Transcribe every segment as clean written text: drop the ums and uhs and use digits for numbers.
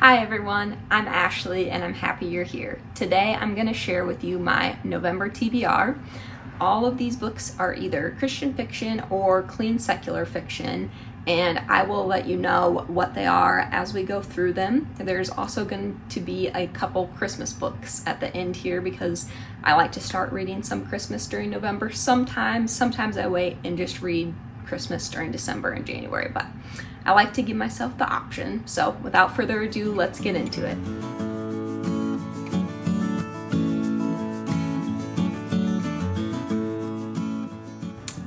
Hi everyone, I'm Ashley and I'm happy you're here. Today I'm going to share with you my November TBR. All of these books are either Christian fiction or clean secular fiction, and I will let you know what they are as we go through them. There's also going to be a couple Christmas books at the end here because I like to start reading some Christmas during November. Sometimes I wait and just read Christmas during December and January, but I like to give myself the option. So without further ado, let's get into it.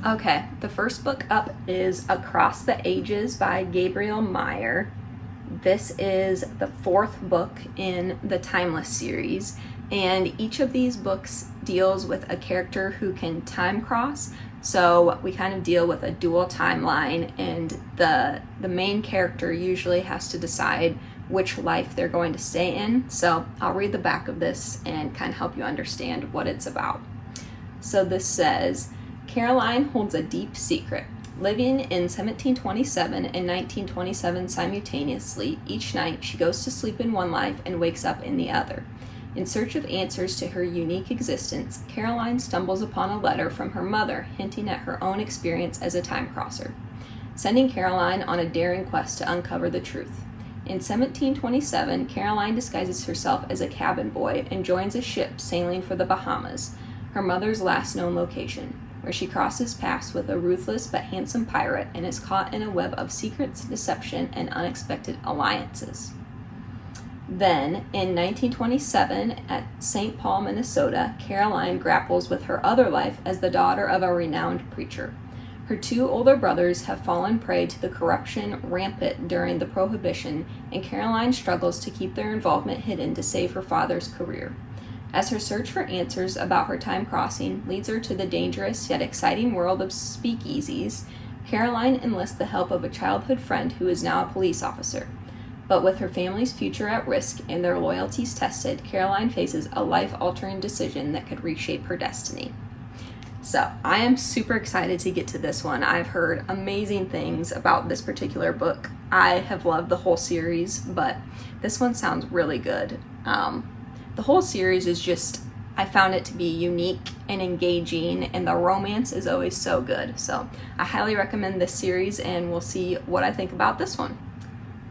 Okay, the first book up is Across the Ages by Gabriel Meyer. This is the fourth book in the Timeless series, and each of these books deals with a character who can time cross. So we kind of deal with a dual timeline, and the main character usually has to decide which life they're going to stay in. So I'll read the back of this and kind of help you understand what it's about. So this says, Caroline holds a deep secret. Living in 1727 and 1927 simultaneously, each night she goes to sleep in one life and wakes up in the other. In search of answers to her unique existence, Caroline stumbles upon a letter from her mother hinting at her own experience as a time crosser, sending Caroline on a daring quest to uncover the truth. In 1727, Caroline disguises herself as a cabin boy and joins a ship sailing for the Bahamas, her mother's last known location, where she crosses paths with a ruthless but handsome pirate and is caught in a web of secrets, deception, and unexpected alliances. Then, in 1927, at St. Paul, Minnesota, Caroline grapples with her other life as the daughter of a renowned preacher. Her two older brothers have fallen prey to the corruption rampant during the Prohibition, and Caroline struggles to keep their involvement hidden to save her father's career. As her search for answers about her time crossing leads her to the dangerous yet exciting world of speakeasies, Caroline enlists the help of a childhood friend who is now a police officer. But with her family's future at risk and their loyalties tested, Caroline faces a life-altering decision that could reshape her destiny. So I am super excited to get to this one. I've heard amazing things about this particular book. I have loved the whole series, but this one sounds really good. The whole series is just, I found it to be unique and engaging, and the romance is always so good. So I highly recommend this series, and we'll see what I think about this one.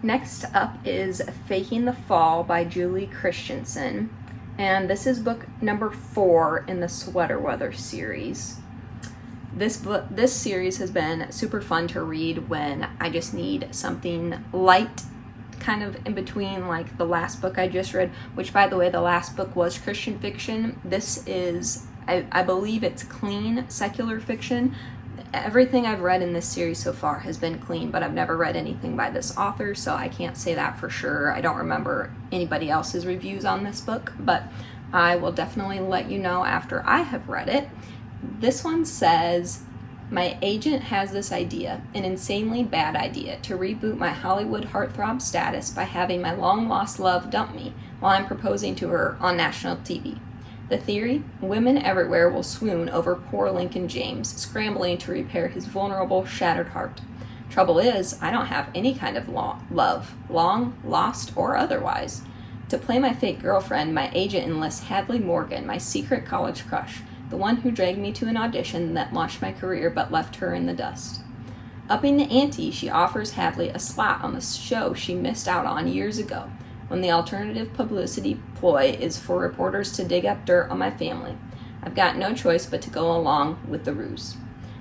Next up is Faking the Fall by Julie Christensen, and this is book number 4 in the Sweater Weather series. This series has been super fun to read when I just need something light, kind of in between like the last book I just read, which by the way, the last book was Christian fiction. This is, I believe it's clean secular fiction. Everything I've read in this series so far has been clean, but I've never read anything by this author, so I can't say that for sure. I don't remember anybody else's reviews on this book, but I will definitely let you know after I have read it. This one says, my agent has this idea, an insanely bad idea, to reboot my Hollywood heartthrob status by having my long-lost love dump me while I'm proposing to her on national TV. The theory? Women everywhere will swoon over poor Lincoln James, scrambling to repair his vulnerable, shattered heart. Trouble is, I don't have any kind of love, long, lost, or otherwise. To play my fake girlfriend, my agent enlists Hadley Morgan, my secret college crush, the one who dragged me to an audition that launched my career but left her in the dust. Upping the ante, she offers Hadley a slot on the show she missed out on years ago, when the alternative publicity ploy is for reporters to dig up dirt on my family. I've got no choice but to go along with the ruse.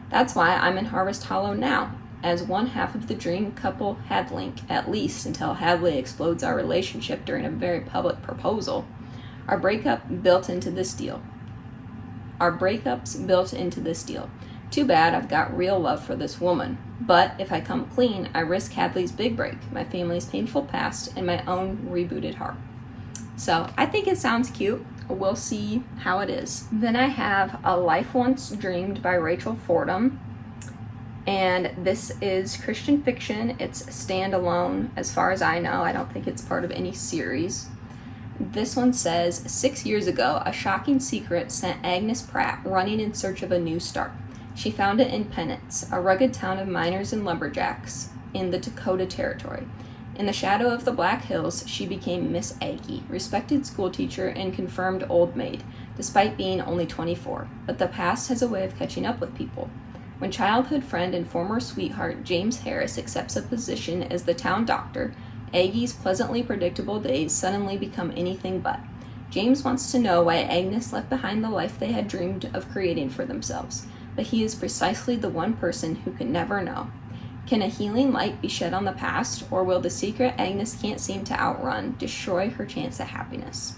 That's why I'm in Harvest Hollow now, as one half of the dream couple Hadlink, at least until Hadley explodes our relationship during a very public proposal. Our breakup's built into this deal. Too bad I've got real love for this woman. But if I come clean, I risk Hadley's big break, my family's painful past, and my own rebooted heart. So I think it sounds cute. We'll see how it is. Then I have A Life Once Dreamed by Rachel Fordham. And this is Christian fiction. It's standalone as far as I know. I don't think it's part of any series. This one says, 6 years ago, a shocking secret sent Agnes Pratt running in search of a new start. She found it in Penance, a rugged town of miners and lumberjacks in the Dakota Territory. In the shadow of the Black Hills, she became Miss Aggie, respected schoolteacher and confirmed old maid, despite being only 24. But the past has a way of catching up with people. When childhood friend and former sweetheart James Harris accepts a position as the town doctor, Aggie's pleasantly predictable days suddenly become anything but. James wants to know why Agnes left behind the life they had dreamed of creating for themselves, but he is precisely the one person who can never know. Can a healing light be shed on the past, or will the secret Agnes can't seem to outrun destroy her chance at happiness?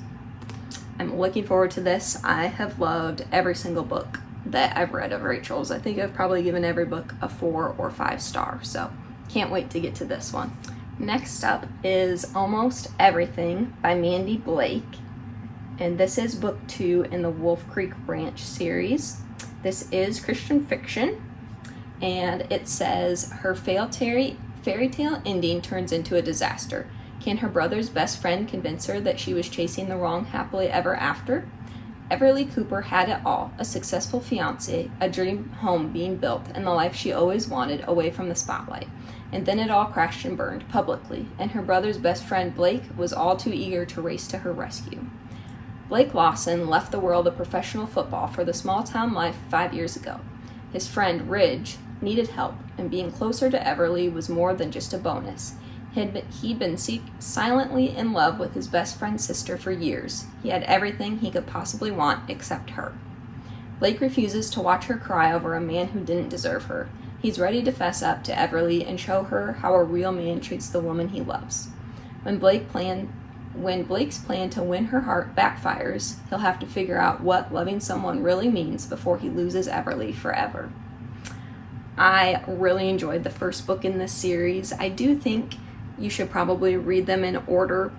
I'm looking forward to this. I have loved every single book that I've read of Rachel's. I think I've probably given every book a 4 or 5 star, so can't wait to get to this one. Next up is Almost Everything by Mandy Blake, and this is book 2 in the Wolf Creek Branch series. This is Christian fiction, and it says her fairy tale ending turns into a disaster. Can her brother's best friend convince her that she was chasing the wrong happily ever after? Everly Cooper had it all, a successful fiancé, a dream home being built, and the life she always wanted away from the spotlight. And then it all crashed and burned, publicly, and her brother's best friend Blake was all too eager to race to her rescue. Blake Lawson left the world of professional football for the small-town life 5 years ago. His friend, Ridge, needed help, and being closer to Everly was more than just a bonus. He'd been silently in love with his best friend's sister for years. He had everything he could possibly want except her. Blake refuses to watch her cry over a man who didn't deserve her. He's ready to fess up to Everly and show her how a real man treats the woman he loves. When Blake's plan to win her heart backfires, he'll have to figure out what loving someone really means before he loses Everly forever. I really enjoyed the first book in this series. I do think you should probably read them in order,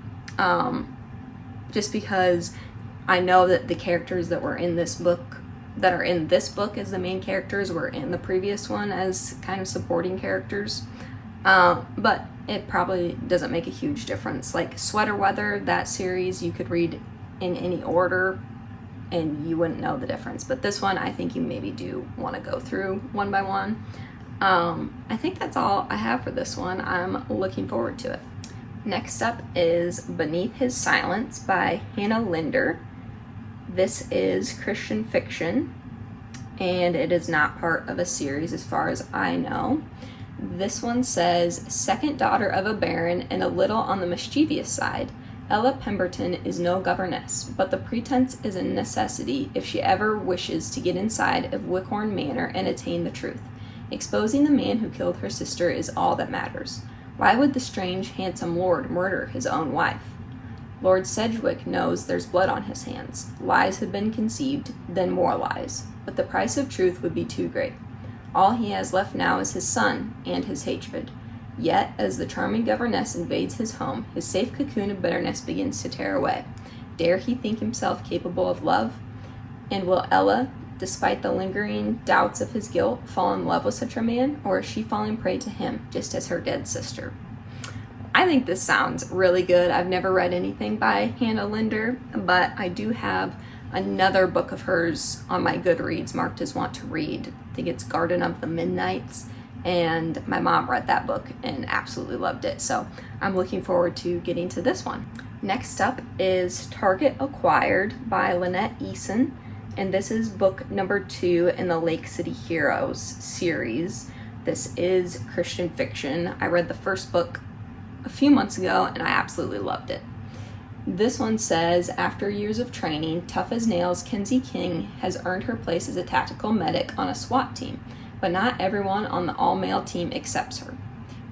just because I know that the characters that were in this book, that are in this book as the main characters, were in the previous one as kind of supporting characters. But it probably doesn't make a huge difference. Like Sweater Weather, that series, you could read in any order and you wouldn't know the difference. But this one, I think you maybe do want to go through one by one. I think that's all I have for this one. I'm looking forward to it. Next up is Beneath His Silence by Hannah Linder. This is Christian fiction, and it is not part of a series as far as I know. This one says, second daughter of a baron and a little on the mischievous side, Ella Pemberton is no governess, but the pretense is a necessity if she ever wishes to get inside of Wickhorn Manor and attain the truth. Exposing the man who killed her sister is all that matters. Why would the strange, handsome lord murder his own wife? Lord Sedgwick knows there's blood on his hands. Lies have been conceived, then more lies. But the price of truth would be too great. All he has left now is his son and his hatred. Yet, as the charming governess invades his home, his safe cocoon of bitterness begins to tear away. Dare he think himself capable of love? And will Ella, despite the lingering doubts of his guilt, fall in love with such a man, or is she falling prey to him, just as her dead sister? I think this sounds really good. I've never read anything by Hannah Linder, but I do have another book of hers on my Goodreads marked as want to read. I think it's Garden of the Midnights, and my mom read that book and absolutely loved it, so I'm looking forward to getting to this one. Next up is Target Acquired by Lynette Eason, and this is book number 2 in the Lake City Heroes series. This is Christian fiction. I read the first book a few months ago and I absolutely loved it. This one says, after years of training, tough as nails, Kenzie King has earned her place as a tactical medic on a SWAT team, but not everyone on the all-male team accepts her.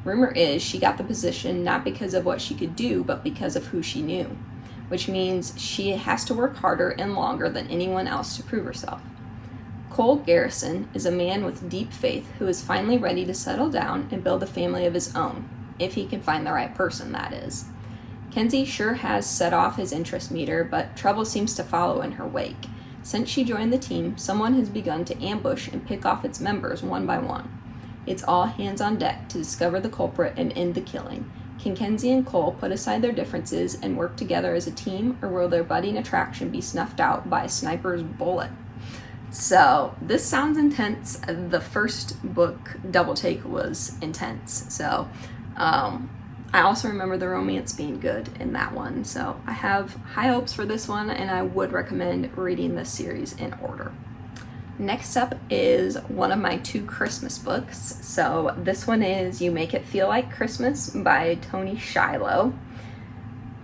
Rumor is she got the position not because of what she could do, but because of who she knew, which means she has to work harder and longer than anyone else to prove herself. Cole Garrison is a man with deep faith who is finally ready to settle down and build a family of his own, if he can find the right person, that is. Kenzie sure has set off his interest meter, but trouble seems to follow in her wake. Since she joined the team, someone has begun to ambush and pick off its members one by one. It's all hands on deck to discover the culprit and end the killing. Can Kenzie and Cole put aside their differences and work together as a team, or will their budding attraction be snuffed out by a sniper's bullet? So, this sounds intense. The first book, Double Take, was intense. So, I also remember the romance being good in that one, so I have high hopes for this one, and I would recommend reading this series in order. Next up is one of my 2 Christmas books. So this one is You Make It Feel Like Christmas by Toni Shiloh.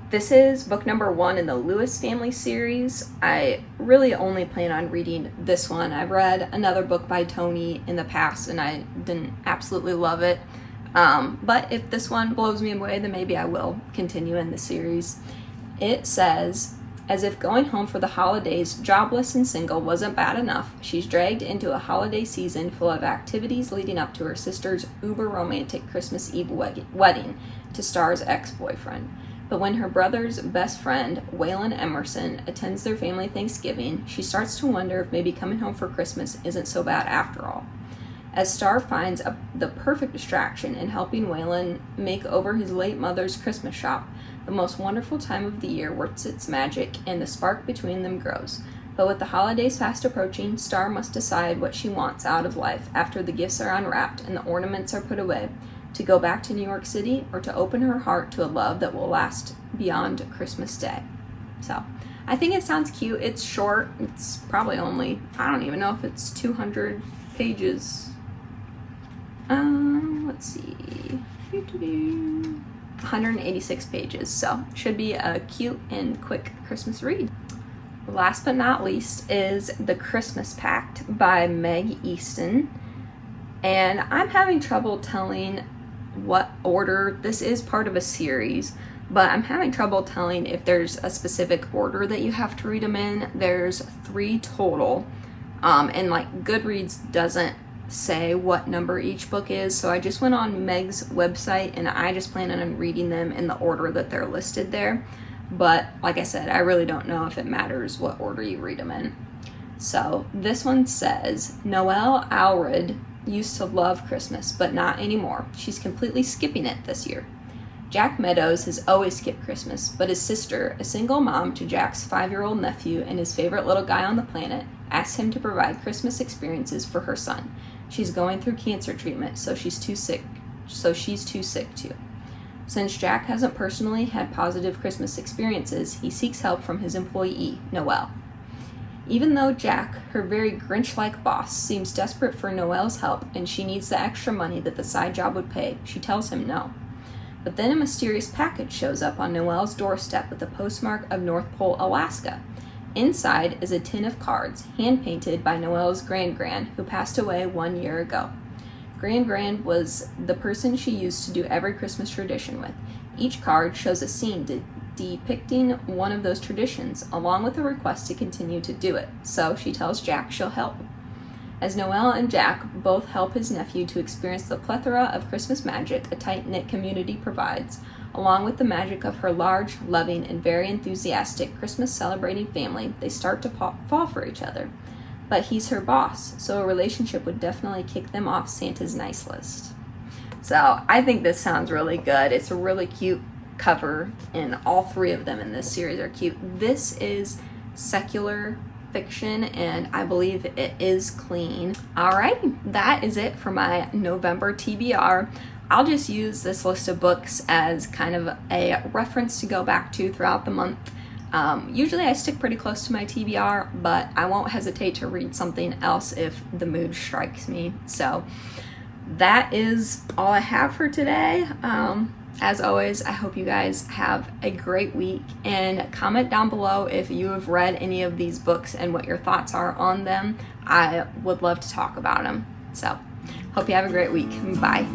This is book number 1 in the Lewis family series. I really only plan on reading this one. I've read another book by Toni in the past and I didn't absolutely love it. But if this one blows me away, then maybe I will continue in the series. It says, as if going home for the holidays, jobless and single, wasn't bad enough, she's dragged into a holiday season full of activities leading up to her sister's uber-romantic Christmas Eve wedding to Star's ex-boyfriend. But when her brother's best friend, Waylon Emerson, attends their family Thanksgiving, she starts to wonder if maybe coming home for Christmas isn't so bad after all. As Star finds the perfect distraction in helping Waylon make over his late mother's Christmas shop, the most wonderful time of the year works its magic, and the spark between them grows. But with the holidays fast approaching, Star must decide what she wants out of life after the gifts are unwrapped and the ornaments are put away, to go back to New York City or to open her heart to a love that will last beyond Christmas Day. So, I think it sounds cute. It's short. It's probably only, I don't even know if it's 200 pages. Let's see. 186 pages, so should be a cute and quick Christmas read. Last but not least is The Christmas Pact by Meg Easton. And I'm having trouble telling what order. This is part of a series, but I'm having trouble telling if there's a specific order that you have to read them in. There's 3 total, and like Goodreads doesn't say what number each book is, so I just went on Meg's website and I just plan on reading them in the order that they're listed there. But like I said, I really don't know if it matters what order you read them in. So this one says, Noelle Allred used to love Christmas, but not anymore. She's completely skipping it this year. Jack Meadows has always skipped Christmas, but his sister, a single mom to Jack's 5-year-old nephew and his favorite little guy on the planet, asks him to provide Christmas experiences for her son. She's going through cancer treatment, so she's too sick to. Since Jack hasn't personally had positive Christmas experiences, he seeks help from his employee, Noelle. Even though Jack, her very Grinch-like boss, seems desperate for Noelle's help and she needs the extra money that the side job would pay, she tells him no. But then a mysterious package shows up on Noelle's doorstep with a postmark of North Pole, Alaska. Inside is a tin of cards, hand-painted by Noelle's Grand, who passed away 1 year ago. Grand was the person she used to do every Christmas tradition with. Each card shows a scene depicting one of those traditions, along with a request to continue to do it, so she tells Jack she'll help. As Noelle and Jack both help his nephew to experience the plethora of Christmas magic a tight-knit community provides, along with the magic of her large, loving, and very enthusiastic Christmas-celebrating family, they start to fall for each other. But he's her boss, so a relationship would definitely kick them off Santa's nice list. So I think this sounds really good. It's a really cute cover, and all 3 of them in this series are cute. This is secular fiction, and I believe it is clean. Alright, that is it for my November TBR. I'll just use this list of books as kind of a reference to go back to throughout the month. Usually I stick pretty close to my TBR, but I won't hesitate to read something else if the mood strikes me. So that is all I have for today. As always, I hope you guys have a great week, and comment down below if you have read any of these books and what your thoughts are on them. I would love to talk about them. So hope you have a great week. Bye.